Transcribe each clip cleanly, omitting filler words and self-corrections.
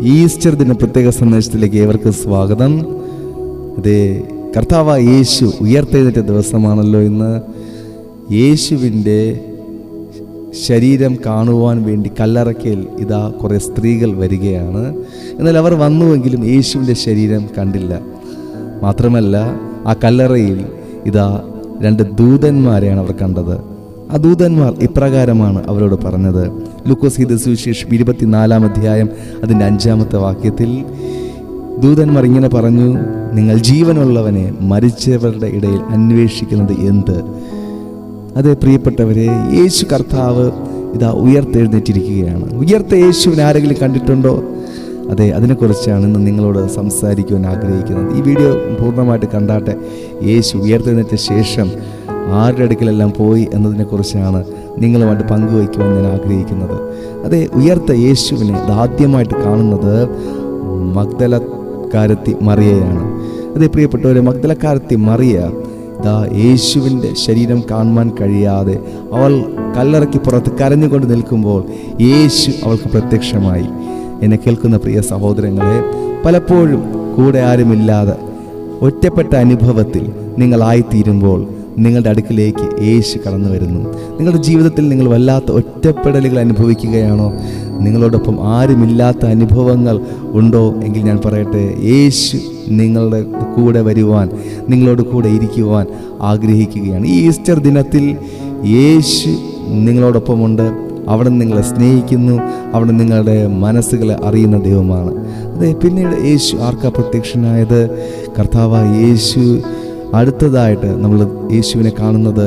Easter ദിന പ്രത്യേക സന്ദേശത്തിലേക്ക് ഏവർക്കും സ്വാഗതം. അതെ, കർത്താവായ യേശു ഉയർത്തെഴുന്നേറ്റ ദിവസമാണല്ലോ ഇന്ന്. യേശുവിൻ്റെ ശരീരം കാണുവാൻ വേണ്ടി കല്ലറയ്ക്കൽ ഇതാ കുറേ സ്ത്രീകൾ വരികയാണ്. എന്നാൽ അവർ വന്നുവെങ്കിലും യേശുവിൻ്റെ ശരീരം കണ്ടില്ല. മാത്രമല്ല, ആ കല്ലറയിൽ ഇതാ 2 ദൂതന്മാരെയാണ് അവർ കണ്ടത്. ആ ദൂതന്മാർ ഇപ്രകാരമാണ് അവരോട് പറഞ്ഞത്. ലൂക്കോസ് എഴുതിയ സുവിശേഷം 24-ാം അധ്യായം അതിൻ്റെ 5-ാമത്തെ വാക്യത്തിൽ ദൂതന്മാർ ഇങ്ങനെ പറഞ്ഞു, നിങ്ങൾ ജീവനുള്ളവനെ മരിച്ചവരുടെ ഇടയിൽ അന്വേഷിക്കുന്നത് എന്ത്? അതെ പ്രിയപ്പെട്ടവരെ, യേശു കർത്താവ് ഇതാ ഉയർത്തെഴുന്നേറ്റിരിക്കുകയാണ്. ഉയർത്ത യേശുവിനെ ആരെങ്കിലും കണ്ടിട്ടുണ്ടോ? അതെ, അതിനെക്കുറിച്ചാണ് ഇന്ന് നിങ്ങളോട് സംസാരിക്കുവാൻ ആഗ്രഹിക്കുന്നത്. ഈ വീഡിയോ പൂർണ്ണമായിട്ട് കണ്ടാട്ടെ. യേശു ഉയർത്തെഴുന്നേറ്റ ശേഷം ആരുടെ അടുക്കലെല്ലാം പോയി എന്നതിനെക്കുറിച്ചാണ് നിങ്ങളുമായിട്ട് പങ്കുവയ്ക്കുവാൻ ഞാൻ ആഗ്രഹിക്കുന്നത്. അതെ, ഉയർത്ത യേശുവിനെ ആദ്യമായിട്ട് കാണുന്നത് മഗ്ദലക്കാരത്തി മറിയയാണ്. അതെ പ്രിയപ്പെട്ടവരെ, മഗ്ദലക്കാരത്തി മറിയ യേശുവിൻ്റെ ശരീരം കാണുവാൻ കഴിയാതെ അവൾ കല്ലറയ്ക്ക് പുറത്ത് കരഞ്ഞുകൊണ്ട് നിൽക്കുമ്പോൾ യേശു അവൾക്ക് പ്രത്യക്ഷമായി. എന്നെ കേൾക്കുന്ന പ്രിയ സഹോദരങ്ങളെ, പലപ്പോഴും കൂടെ ആരുമില്ലാതെ ഒറ്റപ്പെട്ട അനുഭവത്തിൽ നിങ്ങളായിത്തീരുമ്പോൾ നിങ്ങളുടെ അടുക്കിലേക്ക് യേശു കടന്നു വരുന്നു. നിങ്ങളുടെ ജീവിതത്തിൽ നിങ്ങൾ വല്ലാത്ത ഒറ്റപ്പെടലുകൾ അനുഭവിക്കുകയാണോ? നിങ്ങളോടൊപ്പം ആരുമില്ലാത്ത അനുഭവങ്ങൾ ഉണ്ടോ എങ്കിൽ ഞാൻ പറയട്ടെ, യേശു നിങ്ങളുടെ കൂടെ വരുവാൻ, നിങ്ങളോട് കൂടെ ഇരിക്കുവാൻ ആഗ്രഹിക്കുകയാണ്. ഈ ഈസ്റ്റർ ദിനത്തിൽ യേശു നിങ്ങളോടൊപ്പമുണ്ട്. അവിടെ നിങ്ങളെ സ്നേഹിക്കുന്നു. അവിടെ നിങ്ങളുടെ മനസ്സുകളെ അറിയുന്ന ദൈവമാണ്. അതെ, പിന്നീട് യേശു ആർക്കാ പ്രത്യക്ഷനായത്? കർത്താവായ യേശു അടുത്തതായിട്ട് നമ്മൾ യേശുവിനെ കാണുന്നത്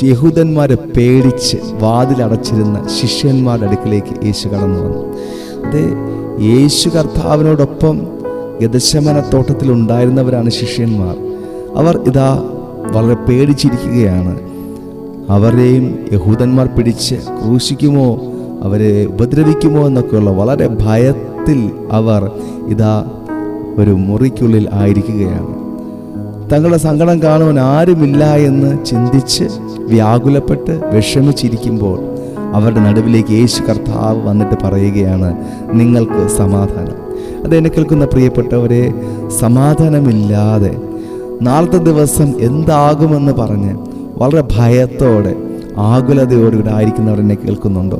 യഹൂദന്മാരെ പേടിച്ച് വാതിലടച്ചിരുന്ന ശിഷ്യന്മാരുടെ അടുക്കിലേക്ക് യേശു കടന്നു വന്നു. അതെ, യേശു കർത്താവിനോടൊപ്പം ഗെത്സമന തോട്ടത്തിൽ ഉണ്ടായിരുന്നവരാണ് ശിഷ്യന്മാർ. അവർ ഇതാ വളരെ പേടിച്ചിരിക്കുകയാണ്. അവരെയും യഹൂദന്മാർ പിടിച്ച് ക്രൂശിക്കുമോ, അവരെ ഉപദ്രവിക്കുമോ എന്നൊക്കെയുള്ള വളരെ ഭയത്തിൽ അവർ ഇതാ ഒരു മുറിക്കുള്ളിൽ ആയിരിക്കുകയാണ്. തങ്ങളുടെ സങ്കടം കാണുവാൻ ആരുമില്ല എന്ന് ചിന്തിച്ച് വ്യാകുലപ്പെട്ട് വിഷമിച്ചിരിക്കുമ്പോൾ അവരുടെ നടുവിലേക്ക് യേശു കർത്താവ് വന്നിട്ട് പറയുകയാണ്, നിങ്ങൾക്ക് സമാധാനം. അതെന്നെ കേൾക്കുന്ന പ്രിയപ്പെട്ടവരെ, സമാധാനമില്ലാതെ നാളത്തെ ദിവസം എന്താകുമെന്ന് പറഞ്ഞ് വളരെ ഭയത്തോടെ ആകുലതയോടുകൂടെ ആയിരിക്കുന്നവർ എന്നെ കേൾക്കുന്നുണ്ടോ?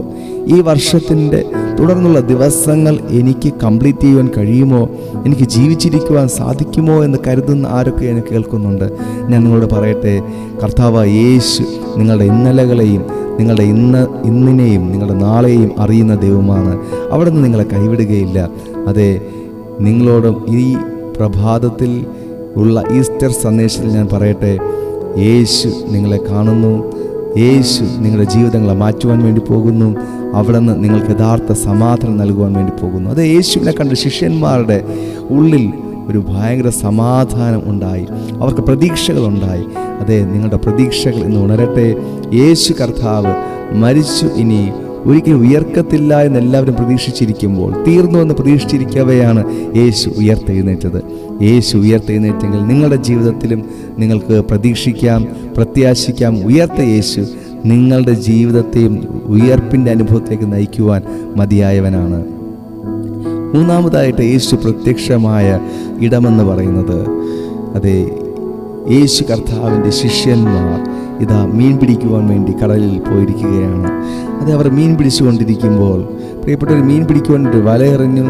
ഈ വർഷത്തിൻ്റെ തുടർന്നുള്ള ദിവസങ്ങൾ എനിക്ക് കംപ്ലീറ്റ് ചെയ്യുവാൻ കഴിയുമോ, എനിക്ക് ജീവിച്ചിരിക്കുവാൻ സാധിക്കുമോ എന്ന് കരുതുന്ന ആരൊക്കെ എന്നെ കേൾക്കുന്നുണ്ട്? ഞാൻ നിങ്ങളോട് പറയട്ടെ, കർത്താവായ യേശു നിങ്ങളുടെ ഇന്നലകളെയും നിങ്ങളുടെ ഇന്നിനെയും നിങ്ങളുടെ നാളെയും അറിയുന്ന ദൈവമാണ്. അവിടെ നിന്ന് നിങ്ങളെ കൈവിടുകയില്ല. അതെ, നിങ്ങളോടും ഈ പ്രഭാതത്തിൽ ഉള്ള ഈസ്റ്റർ സന്ദേശത്തിൽ ഞാൻ പറയട്ടെ, യേശു നിങ്ങളെ കാണുന്നു. യേശു നിങ്ങളുടെ ജീവിതങ്ങളെ മാറ്റുവാൻ വേണ്ടി പോകുന്നു. അവിടെ നിന്ന് നിങ്ങൾക്ക് യഥാർത്ഥ സമാധാനം നൽകുവാൻ വേണ്ടി പോകുന്നു. അത് യേശുവിനെ കണ്ട് ശിഷ്യന്മാരുടെ ഉള്ളിൽ ഒരു ഭയങ്കര സമാധാനം ഉണ്ടായി. അവർക്ക് പ്രതീക്ഷകളുണ്ടായി. അതെ, നിങ്ങളുടെ പ്രതീക്ഷകൾ ഇന്ന് ഉണരട്ടെ. യേശു കർത്താവ് മരിച്ചു, ഇനി ഒരിക്കലും ഉയർക്കത്തില്ല എന്ന് എല്ലാവരും പ്രതീക്ഷിച്ചിരിക്കുമ്പോൾ, തീർന്നുവെന്ന് പ്രതീക്ഷിച്ചിരിക്കവെയാണ് യേശു ഉയർത്തെഴുന്നേറ്റത്. യേശു ഉയർത്തെഴുന്നേറ്റെങ്കിൽ നിങ്ങളുടെ ജീവിതത്തിലും നിങ്ങൾക്ക് പ്രതീക്ഷിക്കാം, പ്രത്യാശിക്കാം. ഉയർത്ത യേശു നിങ്ങളുടെ ജീവിതത്തെയും ഉയർപ്പിൻ്റെ അനുഭവത്തിലേക്ക് നയിക്കുവാൻ മതിയായവനാണ്. മൂന്നാമതായിട്ട് യേശു പ്രത്യക്ഷമായ ഇടമെന്ന് പറയുന്നത്, അതെ, യേശു കർത്താവിൻ്റെ ശിഷ്യന്മാർ ഇതാ മീൻ പിടിക്കുവാൻ വേണ്ടി കടലിൽ പോയിരിക്കുകയാണ്. അത് അവർ മീൻ പിടിച്ചുകൊണ്ടിരിക്കുമ്പോൾ, പ്രിയപ്പെട്ടവർ, മീൻ പിടിക്കുവാൻ വലയെറിഞ്ഞു.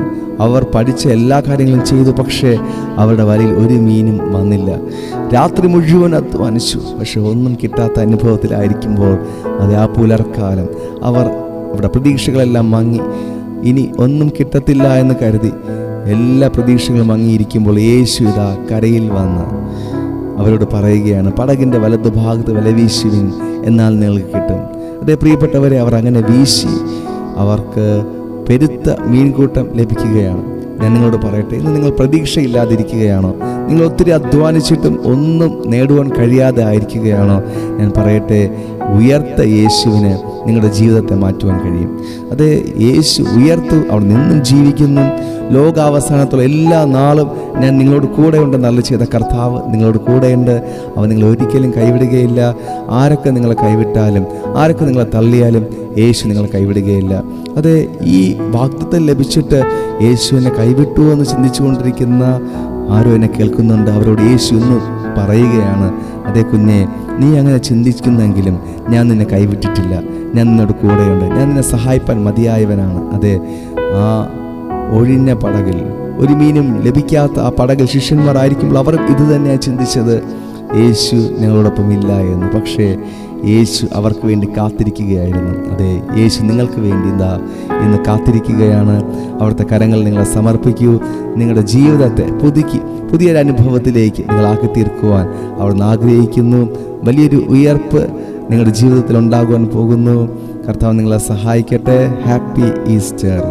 അവർ പഠിച്ച എല്ലാ കാര്യങ്ങളും ചെയ്തു. പക്ഷേ അവരുടെ വലയിൽ ഒരു മീനും വന്നില്ല. രാത്രി മുഴുവൻ അധ്വാനിച്ചു. പക്ഷെ ഒന്നും കിട്ടാത്ത അനുഭവത്തിലായിരിക്കുമ്പോൾ, അത് ആ പുലർക്കാലം അവർ അവരുടെ പ്രതീക്ഷകളെല്ലാം മങ്ങി. ഇനി ഒന്നും കിട്ടത്തില്ല എന്ന് കരുതി എല്ലാ പ്രതീക്ഷകളും മങ്ങിയിരിക്കുമ്പോൾ യേശു ഇതാ കരയിൽ വന്ന് അവരോട് പറയുകയാണ്, പടകിൻ്റെ വലതുഭാഗത്ത് വല വീശുവിൻ, എന്നാൽ നിങ്ങൾക്ക് കിട്ടും. അതേ പ്രിയപ്പെട്ടവരെ, അവർ അങ്ങനെ വീശി അവർക്ക് പെരുത്ത മീൻകൂട്ടം ലഭിക്കുകയാണ്. ഞാൻ നിങ്ങളോട് പറയട്ടെ, ഇന്ന് നിങ്ങൾ പ്രതീക്ഷയില്ലാതിരിക്കുകയാണോ? നിങ്ങൾ ഒത്തിരി അധ്വാനിച്ചിട്ടും ഒന്നും നേടുവാൻ കഴിയാതെ ആയിരിക്കുകയാണോ? ഞാൻ പറയട്ടെ, ഉയർത്ത യേശുവിന് നിങ്ങളുടെ ജീവിതത്തെ മാറ്റുവാൻ കഴിയും. അത് യേശു ഉയർത്തു, അവിടെ നിന്നും ജീവിക്കുന്നു. ലോകാവസാനത്തുള്ള എല്ലാ നാളും ഞാൻ നിങ്ങളോട് കൂടെയുണ്ട് നല്ല ചെയ്ത കർത്താവ് നിങ്ങളോട് കൂടെയുണ്ട്. അവൻ നിങ്ങളെ ഒരിക്കലും കൈവിടുകയില്ല. ആരൊക്കെ നിങ്ങളെ കൈവിട്ടാലും, ആരൊക്കെ നിങ്ങളെ തള്ളിയാലും യേശു നിങ്ങളെ കൈവിടുകയില്ല. അത് ഈ വാഗ്ദത്തം ലഭിച്ചിട്ട് യേശു എന്നെ കൈവിട്ടു എന്ന് ചിന്തിച്ചു കൊണ്ടിരിക്കുന്ന ആരോ എന്നെ കേൾക്കുന്നുണ്ട്. അവരോട് യേശു ഇന്ന് പറയുകയാണ്, അതേ കുഞ്ഞെ, നീ അങ്ങനെ ചിന്തിക്കുന്നെങ്കിലും ഞാൻ നിന്നെ കൈവിട്ടിട്ടില്ല. ഞാൻ നിന്നോട് കൂടെയുണ്ട്. ഞാൻ നിന്നെ സഹായിപ്പാൻ മതിയായവനാണ്. അതെ, ആ ഒഴിഞ്ഞ പടകിൽ, ഒരു മീനും ലഭിക്കാത്ത ആ പടകിൽ ശിഷ്യന്മാരായിരിക്കുമ്പോൾ അവർ ഇത് തന്നെയാണ് ചിന്തിച്ചത്, യേശു ഞങ്ങളോടൊപ്പം ഇല്ല എന്ന്. പക്ഷേ യേശു അവർക്ക് വേണ്ടി കാത്തിരിക്കുകയായിരുന്നു. അതെ, യേശു നിങ്ങൾക്ക് വേണ്ടി ഇന്ന് കാത്തിരിക്കുകയാണ്. അവിടുത്തെ കരങ്ങൾ നിങ്ങളെ സമർപ്പിക്കൂ. നിങ്ങളുടെ ജീവിതത്തെ പുതിയൊരു അനുഭവത്തിലേക്ക് നിങ്ങളാക്കി തീർക്കുവാൻ അവിടുന്ന് ആഗ്രഹിക്കുന്നു. വലിയൊരു ഉയർപ്പ് നിങ്ങളുടെ ജീവിതത്തിൽ ഉണ്ടാകുവാൻ പോകുന്നു. കർത്താവ് നിങ്ങളെ സഹായിക്കട്ടെ. Happy Easter.